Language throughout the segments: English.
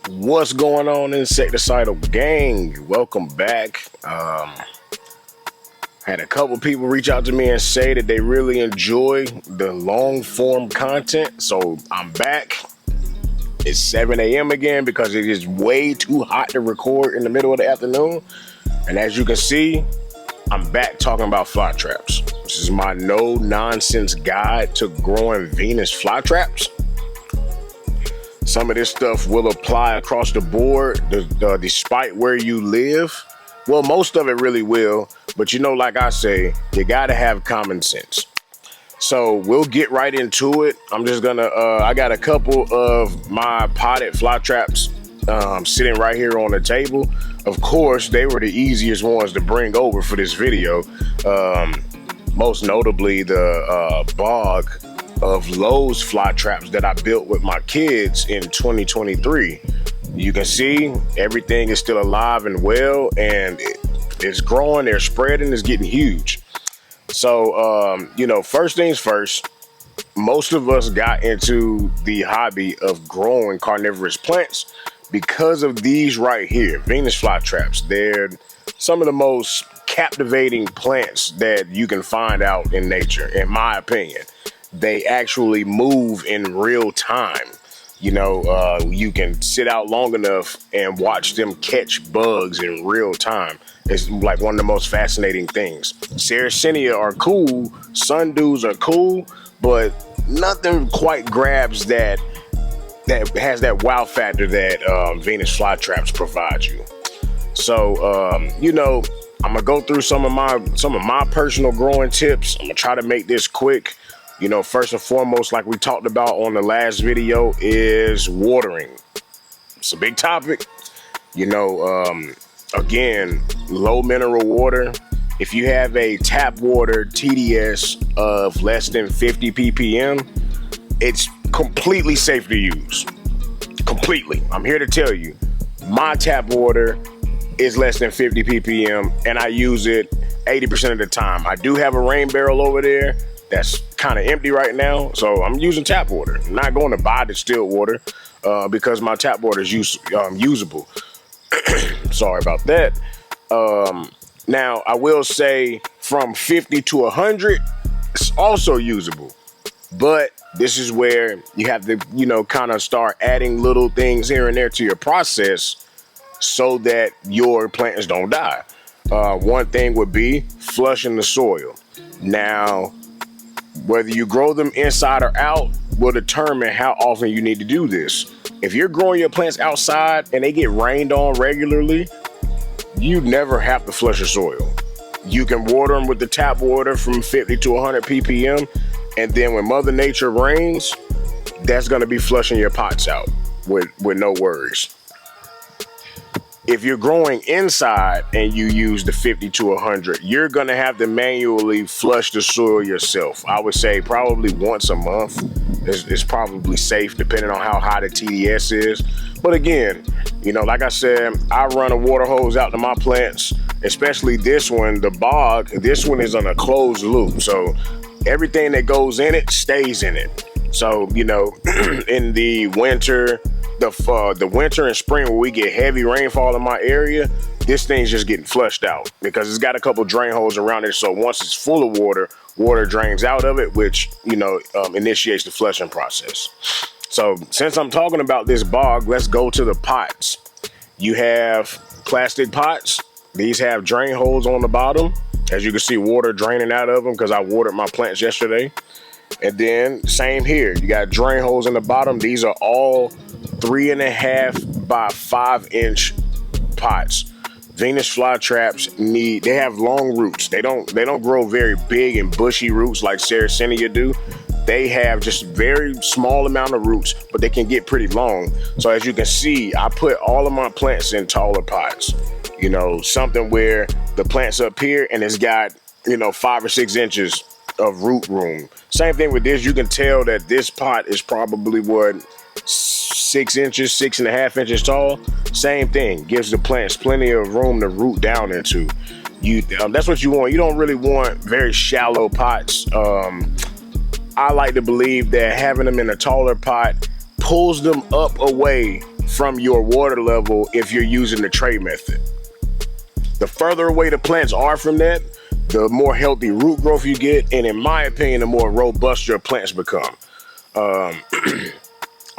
What's going on, insecticidal gang? Welcome back. Had a couple people reach out to me and say that they really enjoy the long form content, so I'm back. It's 7 a.m. again because it is way too hot to record in the middle of the afternoon. And as you can see, I'm back talking about Flytraps. This is my no-nonsense guide to growing Venus flytraps. Some of this stuff will apply across the board, despite where you live. Well, most of it really will, but like I say, you gotta have common sense. So we'll get right into it. I'm just gonna, I got a couple of my potted flytraps sitting right here on the table. Of course, they were the easiest ones to bring over for this video. Most notably the bog of Lowe's Flytraps that I built with my kids in 2023. You can see everything is still alive and well, and it's growing, they're spreading, it's getting huge. So, first things first, most of us got into the hobby of growing carnivorous plants because of these right here, Venus flytraps. They're some of the most captivating plants that you can find out in nature, in my opinion. They actually move in real time. You can sit out long enough and watch them catch bugs in real time. It's like one of the most fascinating things. Sarracenia are cool, sundews are cool, but nothing quite grabs that has that wow factor that Venus flytraps provide you. So, I'm gonna go through some of my personal growing tips. I'm gonna try to make this quick. First and foremost, like we talked about on the last video, is watering. It's a big topic. Again, low mineral water. If you have a tap water TDS of less than 50 ppm, it's completely safe to use. Completely. I'm here to tell you, my tap water is less than 50 ppm, and I use it 80% of the time. I do have a rain barrel over there that's kind of empty right now, so I'm using tap water. I'm not going to buy distilled water because my tap water is usable. Sorry about that. Now, I will say from 50 to 100, it's also usable. But this is where you have to, kind of start adding little things here and there to your process so that your plants don't die. One thing would be flushing the soil. Now, whether you grow them inside or out will determine how often you need to do this. If you're growing your plants outside and they get rained on regularly, you never have to flush your soil. You can water them with the tap water from 50 to 100 ppm, and then when Mother Nature rains, that's gonna be flushing your pots out with no worries. If you're growing inside and you use the 50 to 100, you're gonna have to manually flush the soil yourself. I would say probably once a month is probably safe, depending on how high the TDS is. But again, like I said, I run a water hose out to my plants, especially this one, the bog. This one is on a closed loop, so everything that goes in it stays in it. So, in the winter, the winter and spring where we get heavy rainfall in my area, this thing's just getting flushed out because it's got a couple drain holes around it. So once it's full of water drains out of it, which, initiates the flushing process. So since I'm talking about this bog, let's go to the pots. You have plastic pots. These have drain holes on the bottom. As you can see, water draining out of them because I watered my plants yesterday. And then same here, you got drain holes in the bottom. These are all 3.5 by 5 inch pots. Venus flytraps they have long roots. They don't grow very big and bushy roots like Sarracenia do. They have just very small amount of roots, but they can get pretty long. So as you can see, I put all of my plants in taller pots. Something where the plant's up here and it's got, 5 or 6 inches of root room. Same thing with this. You can tell that this pot is probably 6 inches, 6.5 inches tall. Same thing, gives the plants plenty of room to root down into. That's what you want. You don't really want very shallow pots. I like to believe that having them in a taller pot pulls them up away from your water level if you're using the tray method. The further away the plants are from that, the more healthy root growth you get, and in my opinion, the more robust your plants become.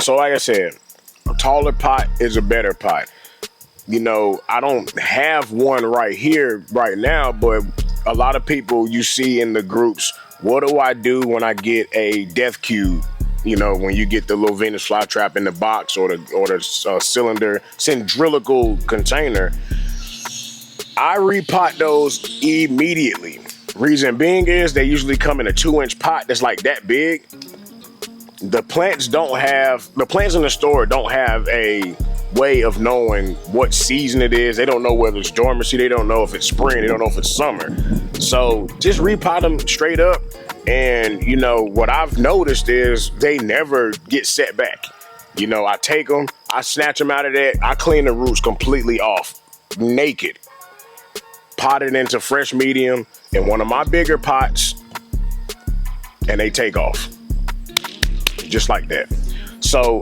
So like I said, a taller pot is a better pot. You know, I don't have one right here right now, but a lot of people you see in the groups, what do I do when I get a death cube? You know, when you get the little Venus Flytrap in the box or the cylindrical container, I repot those immediately. Reason being is they usually come in a 2-inch pot that's like that big. The plants in the store don't have a way of knowing what season it is. They don't know whether it's dormancy. They don't know if it's spring. They don't know if it's summer. So just repot them straight up. And, you know, what I've noticed is they never get set back. You know, I take them, I snatch them out of that. I clean the roots completely off, naked. Pot it into fresh medium in one of my bigger pots, and they take off. Just like that. So,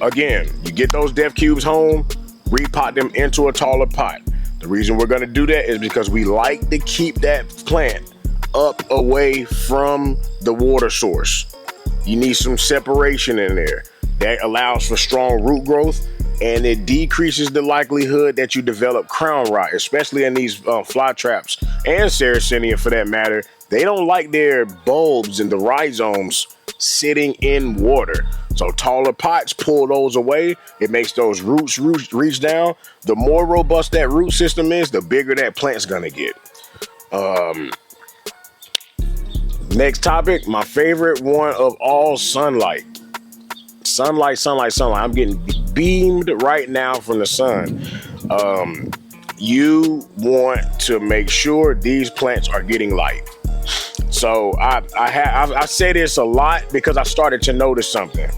again, you get those death cubes home, repot them into a taller pot. The reason we're gonna do that is because we like to keep that plant up away from the water source. You need some separation in there. That allows for strong root growth, and it decreases the likelihood that you develop crown rot, especially in these Flytraps and Sarracenia for that matter. They don't like their bulbs and the rhizomes sitting in water. So taller pots pull those away. It makes those roots reach down. The more robust that root system is, the bigger that plant's gonna get. Next topic, my favorite one of all, sunlight. Sunlight. I'm getting beamed right now from the sun. You want to make sure these plants are getting light. So I say this a lot because I started to notice something.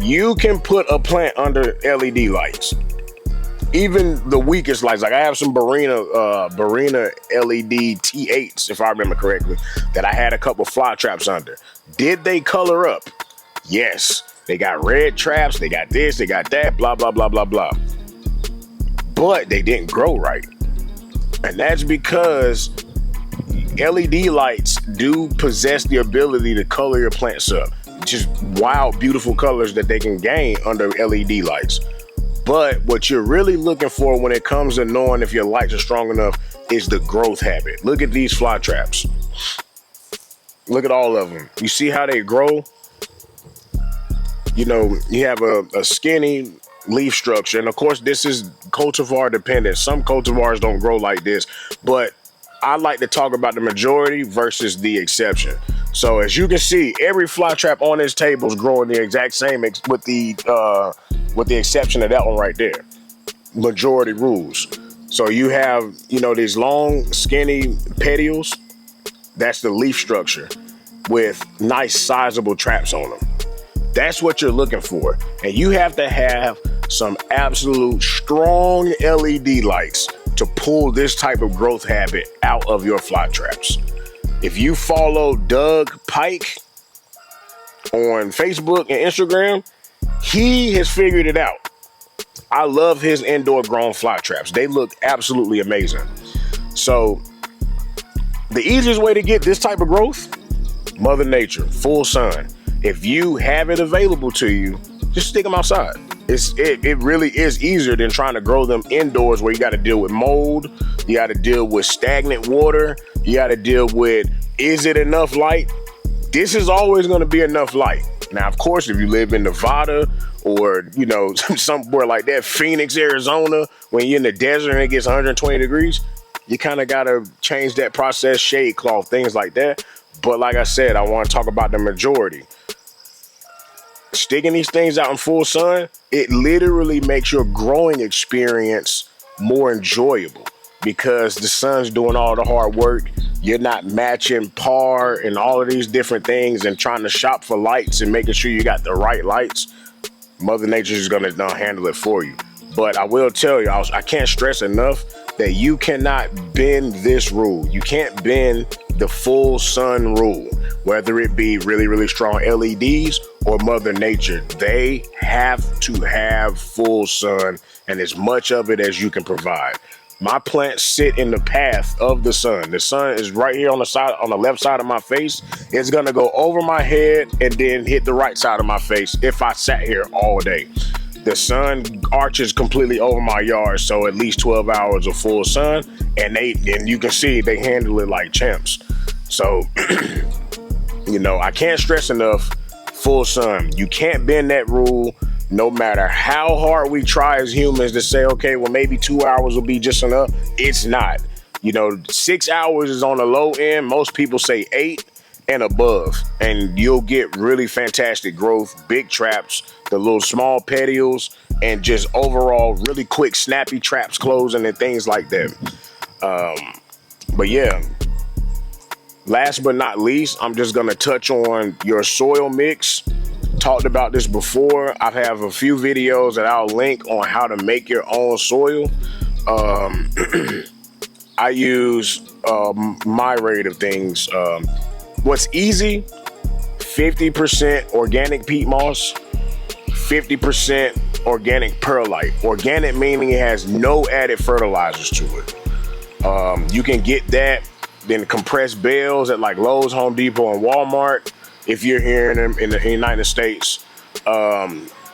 You can put a plant under LED lights. Even the weakest lights, like I have some Barina LED T8s, if I remember correctly, that I had a couple Flytraps under. Did they color up? Yes. They got red traps, they got this, they got that, blah, blah, blah, blah, blah. But they didn't grow right. And that's because LED lights do possess the ability to color your plants up. Just wild, beautiful colors that they can gain under LED lights. But what you're really looking for when it comes to knowing if your lights are strong enough is the growth habit. Look at these Flytraps. Look at all of them. You see how they grow? You know, you have a skinny leaf structure. And of course, this is cultivar dependent. Some cultivars don't grow like this, but I like to talk about the majority versus the exception. So as you can see, every Flytrap on this table is growing the exact same with the exception of that one right there. Majority rules. So you have, you know, these long, skinny petioles. That's the leaf structure with nice, sizable traps on them. That's what you're looking for. And you have to have some absolute strong LED lights to pull this type of growth habit out of your Flytraps. If you follow Doug Pike on Facebook and Instagram, he has figured it out. I love his indoor grown Flytraps. They look absolutely amazing. So the easiest way to get this type of growth, Mother Nature, full sun. If you have it available to you, just stick them outside. It really is easier than trying to grow them indoors where you got to deal with mold, you got to deal with stagnant water, you got to deal with, is it enough light? This is always going to be enough light. Now, of course, if you live in Nevada or, you know, somewhere like that, Phoenix, Arizona, when you're in the desert and it gets 120 degrees, you kind of got to change that process, shade cloth, things like that. But like I said, I want to talk about the majority. Sticking these things out in full sun, it literally makes your growing experience more enjoyable because the sun's doing all the hard work. You're not matching par and all of these different things and trying to shop for lights and making sure you got the right lights. Mother Nature is going to handle it for you. But I will tell you, I can't stress enough that you cannot bend this rule. You can't bend the full sun rule, whether it be really, really strong LEDs or Mother Nature, they have to have full sun and as much of it as you can provide. My plants sit in the path of the sun. The sun is right here on the left side of my face. It's gonna go over my head and then hit the right side of my face if I sat here all day. The sun arches completely over my yard, so at least 12 hours of full sun, and you can see they handle it like champs. So, you know, I can't stress enough, full sun. You can't bend that rule. No matter how hard we try as humans to say, okay, well, maybe 2 hours will be just enough. It's not. You know, 6 hours is on the low end. Most people say 8 and above, and you'll get really fantastic growth, big traps, the little small petioles, and just overall really quick, snappy traps closing and things like that. But yeah, last but not least, I'm just going to touch on your soil mix. Talked about this before. I have a few videos that I'll link on how to make your own soil. I use my rate of things. What's easy, 50% organic peat moss, 50% organic perlite. Organic meaning it has no added fertilizers to it. You can get that, then compressed bales at like Lowe's, Home Depot, and Walmart. If you're here in the United States,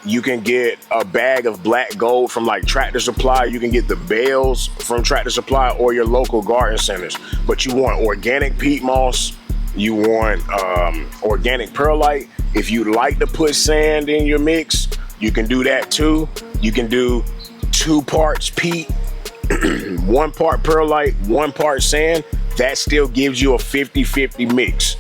you can get a bag of black gold from like Tractor Supply. You can get the bales from Tractor Supply or your local garden centers. But you want organic peat moss. You want organic perlite. If you like to put sand in your mix, you can do that too. You can do 2 parts peat, 1 part perlite, 1 part sand. That still gives you a 50-50 mix.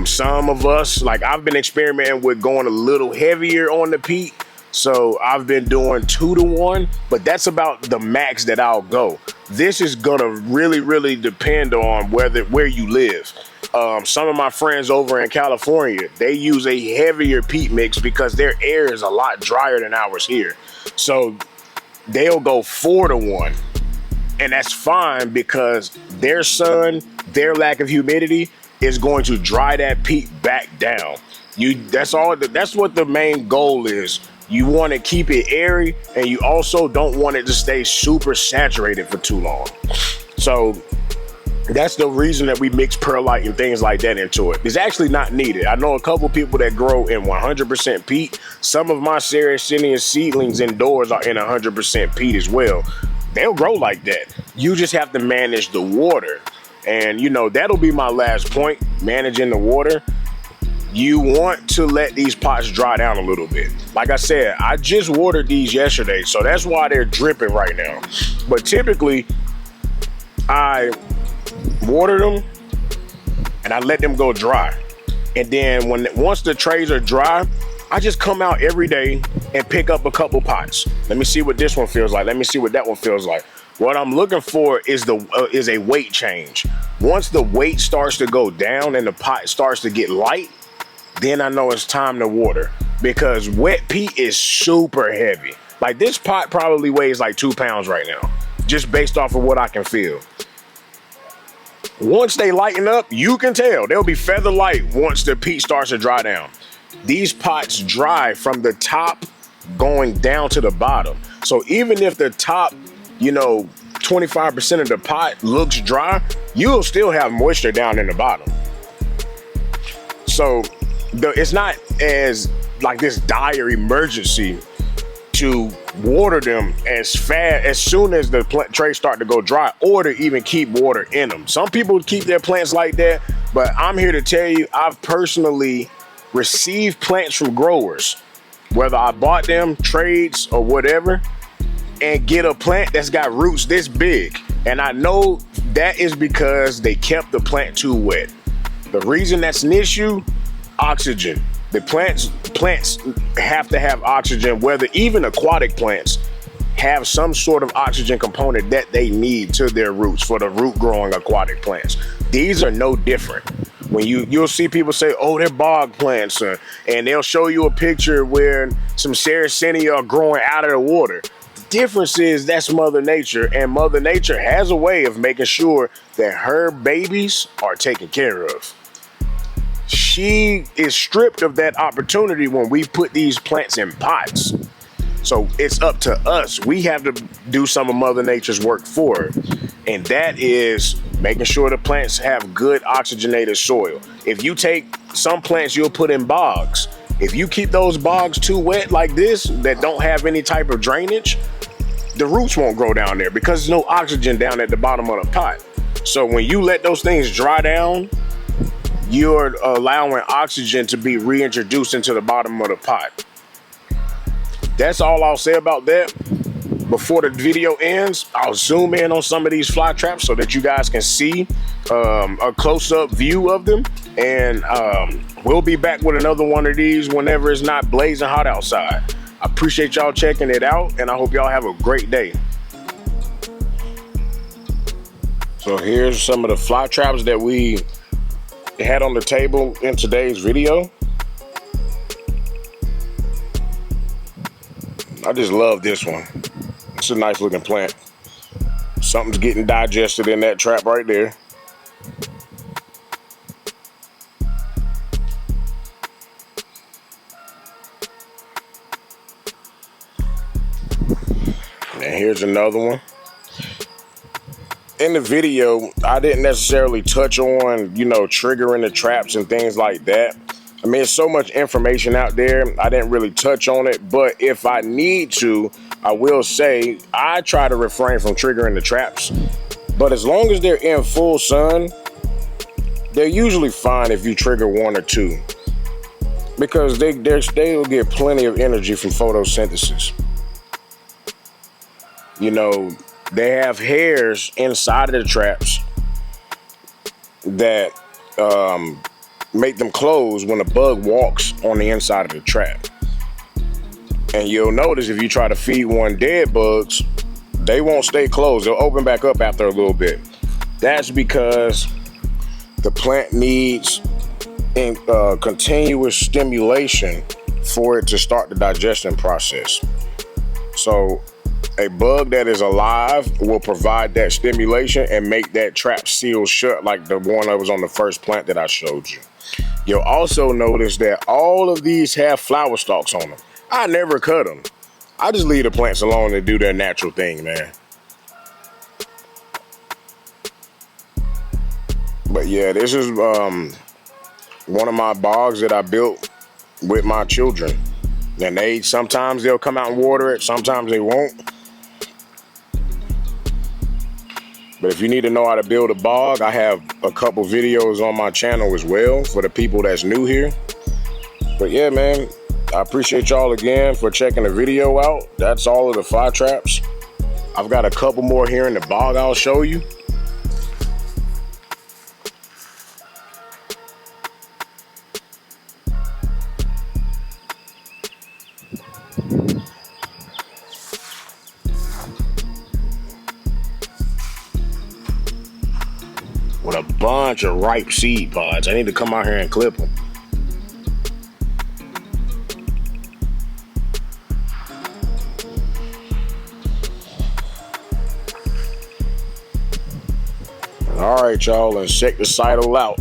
Some of us, like I've been experimenting with going a little heavier on the peat. So I've been doing 2 to 1, but that's about the max that I'll go. This is gonna really depend on where you live. Some of my friends over in California, they use a heavier peat mix because their air is a lot drier than ours here. So they'll go 4 to 1. And that's fine because their sun, their lack of humidity is going to dry that peat back down. That's what the main goal is. You want to keep it airy, and you also don't want it to stay super saturated for too long. So that's the reason that we mix perlite and things like that into it. It's actually not needed. I know a couple people that grow in 100% peat. Some of my Saracenian seedlings indoors are in 100% peat as well. They'll grow like that. You just have to manage the water. And, you know, that'll be my last point, managing the water. You want to let these pots dry down a little bit. Like I said, I just watered these yesterday, so that's why they're dripping right now. But typically, I water them and I let them go dry. And then once the trays are dry, I just come out every day and pick up a couple pots. Let me see what this one feels like. Let me see what that one feels like. What I'm looking for is a weight change. Once the weight starts to go down and the pot starts to get light, then I know it's time to water, because wet peat is super heavy. Like this pot probably weighs like 2 pounds right now, just based off of what I can feel. Once they lighten up, you can tell they'll be feather light once the peat starts to dry down. These pots dry from the top going down to the bottom. So even if the top, 25% of the pot looks dry, you'll still have moisture down in the bottom. So it's not as like this dire emergency to water them as soon as the trays start to go dry, or to even keep water in them. Some people keep their plants like that, but I'm here to tell you, I've personally received plants from growers, whether I bought them, trades, or whatever, and get a plant that's got roots this big. And I know that is because they kept the plant too wet. The reason that's an issue, oxygen. The plants have to have oxygen, whether even aquatic plants have some sort of oxygen component that they need to their roots for the root growing aquatic plants. These are no different. When you'll see people say, oh, they're bog plants, and they'll show you a picture where some Sarracenia are growing out of the water. The difference is that's Mother Nature, and Mother Nature has a way of making sure that her babies are taken care of. she is stripped of that opportunity when we put these plants in pots. So it's up to us. We have to do some of Mother Nature's work for her. And that is making sure the plants have good oxygenated soil. If you take some plants you'll put in bogs, if you keep those bogs too wet like this, that don't have any type of drainage, the roots won't grow down there because there's no oxygen down at the bottom of the pot. So when you let those things dry down, you're allowing oxygen to be reintroduced into the bottom of the pot. That's all I'll say about that. Before the video ends, I'll zoom in on some of these fly traps so that you guys can see a close-up view of them. And we'll be back with another one of these whenever it's not blazing hot outside. I appreciate y'all checking it out, and I hope y'all have a great day. So here's some of the fly traps that we had on the table in today's video. I just love this one. It's a nice looking plant. Something's getting digested in that trap right there. And here's another one. In the video, I didn't necessarily touch on, triggering the traps and things like that. I mean, there's so much information out there. I didn't really touch on it, but if I need to, I will say I try to refrain from triggering the traps. But as long as they're in full sun, they're usually fine if you trigger one or two, because they'll get plenty of energy from photosynthesis. They have hairs inside of the traps that make them close when a bug walks on the inside of the trap. And you'll notice if you try to feed one dead bugs, they won't stay closed. They'll open back up after a little bit. That's because the plant needs continuous stimulation for it to start the digestion process. So a bug that is alive will provide that stimulation and make that trap seal shut, like the one that was on the first plant that I showed you. You'll also notice that all of these have flower stalks on them. I never cut them. I just leave the plants alone to do their natural thing, man. But yeah, this is one of my bogs that I built with my children. And sometimes they'll come out and water it, sometimes they won't. But if you need to know how to build a bog, I have a couple videos on my channel as well for the people that's new here. But yeah, man, I appreciate y'all again for checking the video out. That's all of the fly traps. I've got a couple more here in the bog I'll show you. With a bunch of ripe seed pods. I need to come out here and clip them. All right, y'all, insecticidal out.